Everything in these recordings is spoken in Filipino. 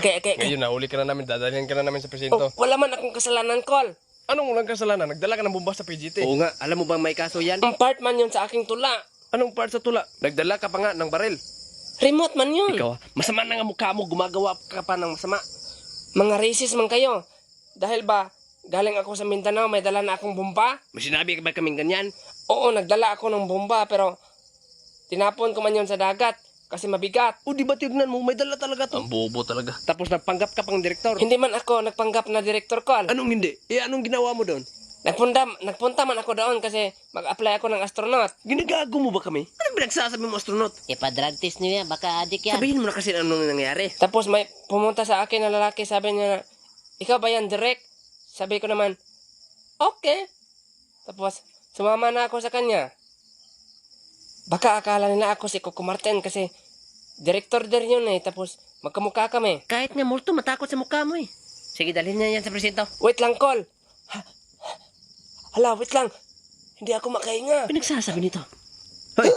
Okay. Ngayon, nahuli ka na namin, dadalhin ka na namin sa presinto. Wala man akong kasalanan, Col. Anong walang kasalanan? Nagdala ka ng bomba sa PGT. Oo nga, alam mo bang may kaso yan? Ang part man yun sa aking tula. Anong part sa tula? Nagdala ka pa nga ng baril. Remote man yun. Ikaw, masama na nga mukha mo, gumagawa ka pa ng masama. Mga racist man kayo. Dahil ba, galing ako sa Mindanao, may dala na akong bomba? May sinabi ka ba kaming ganyan? Oo, nagdala ako ng bomba, pero tinapon ko man yun sa dagat kasi mabigat. O di ba tignan mo, may dala talaga to. Ang bobo talaga. Tapos nagpanggap ka pang direktor. Hindi man ako nagpanggap na director, Col. Anong hindi? Anong ginawa mo doon? Nagpunta man ako doon kasi mag-apply ako ng astronaut. Ginagago mo ba kami? Anong pinagsasabi mo, astronaut? Ipa-drug test niyo yan, baka adik yan. Sabihin mo na kasi anong nangyari. Tapos may pumunta sa akin na lalaki, sabi niya na, ikaw ba yan, direct? Sabi ko naman, okay. Tapos sumama na ako sa kanya. Baka akala nila ako si Coco Martin kasi director din yun eh. Tapos magkamukha kami. Kahit nga multo, matakot sa mukha mo eh. Sige, dalhin niya yan sa presinto. Wait lang, Col. Hala, wait lang. Hindi ako makahinga. Pinagsasabi nito. Hoy!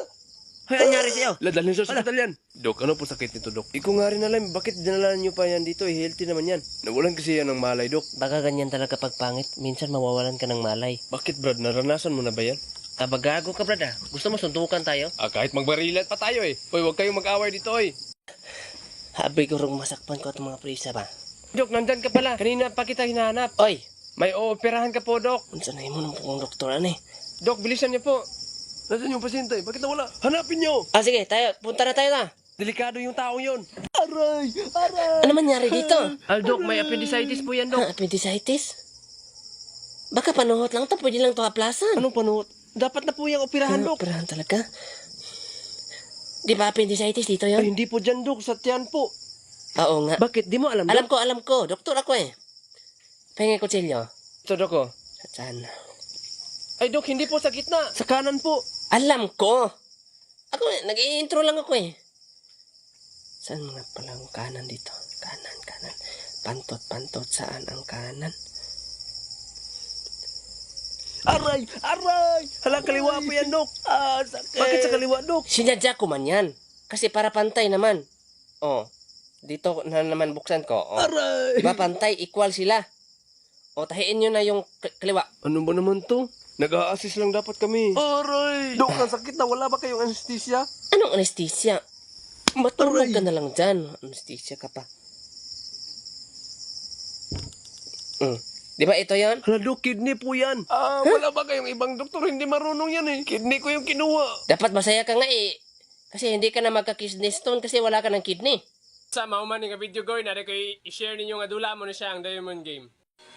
Hoy, anyari sa'yo? Ladalhin sa ospital yan. Dok, ano po sakit nito, Dok? Ikaw nga rin alam, bakit dinala niyo pa yan dito? Healthy naman yan. Nawalan kasi yan ng malay, Dok. Baka ganyan talaga pag pangit, minsan mawawalan ka ng malay. Bakit, Brad? Naranasan mo na ba yan? Abagago ka, brad ah. Gusto mo suntukan tayo? Kahit magbarilan pa tayo eh. Hoy, huwag kayong mag-away dito eh. Habi ko rin masakpan ko at mga prisa ba. Dok, nandyan ka pala. Kanina pa kita hinahanap. Oy, May ooperahan ka po, Dok. unsa na mo ng pong doktor, ano eh. Dok, bilisan niyo po. Nasaan yung pasyente? Bakit nawala? Hanapin niyo! Sige, punta na tayo na. Delikado yung tao yon. Ano mangyari dito? Dok, may appendicitis po yan, Dok. Appendicitis? Baka panuhot lang to, pwede lang to haplasan. Anong panuot? Dapat na po yung operahan, Dok. Operahan talaga? Di ba appendicitis dito Ay, yon? hindi po dyan, Dok. Sa tiyan po. Oo nga. Bakit? Di mo alam, Dok? Alam ko. Doktor ako eh. Pahinga kutsilyo. So, Dok, oh. Saan? Ay, Dok, hindi po sa gitna. Sa kanan po. Alam ko. Ako, nag-i-intro lang ako eh. Saan nga pala ang kanan dito? Kanan. Pantot. Saan ang kanan? Aray! Hala, kaliwa po yan, Dok. Sakit. Bakit sa kaliwa, Dok? Sinadya ko man yan. Kasi para pantay naman. Oh. Dito na naman buksan ko. Oh. Aray! Diba pantay, equal sila. O, tahiin nyo na yung kaliwa. Ano ba naman to? Nag-a-assist lang dapat kami. Aray! Dok, ang sakit na. Wala ba kayong anesthesia? Anong anesthesia? Matulog ka na lang dyan. Anesthesia ka pa. Di ba ito yon? Hala, Dok, kidney po yan. Wala ba kayong ibang doktor? Hindi marunong yan eh. Kidney ko yung kinuha. Dapat masaya ka nga eh. Kasi hindi ka na magka-kidney stone kasi wala ka ng kidney. Sa mauman nga video goy, nari ko i-share ninyo nga dula mo na siya ang Diamond Game.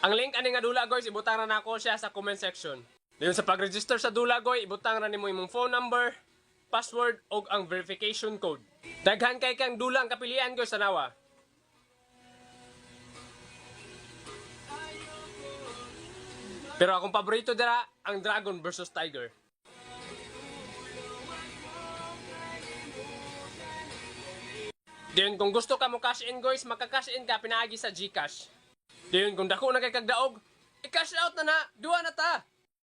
Ang link ani nga dula guys, ibutang na nako siya sa comment section. Dayon sa pag-register sa dula goy, ibutang ra nimo imong phone number, password ug ang verification code. Daghan kay kang dula ang kapilian guys sa nawa. Pero akong paborito dira ang Dragon versus Tiger. Diyon kung gusto ka mo cash in guys, maka-cash in ka pinaagi sa GCash. Diyon kung dako na kay kagdaog, i-cash out na na, duwa na ta.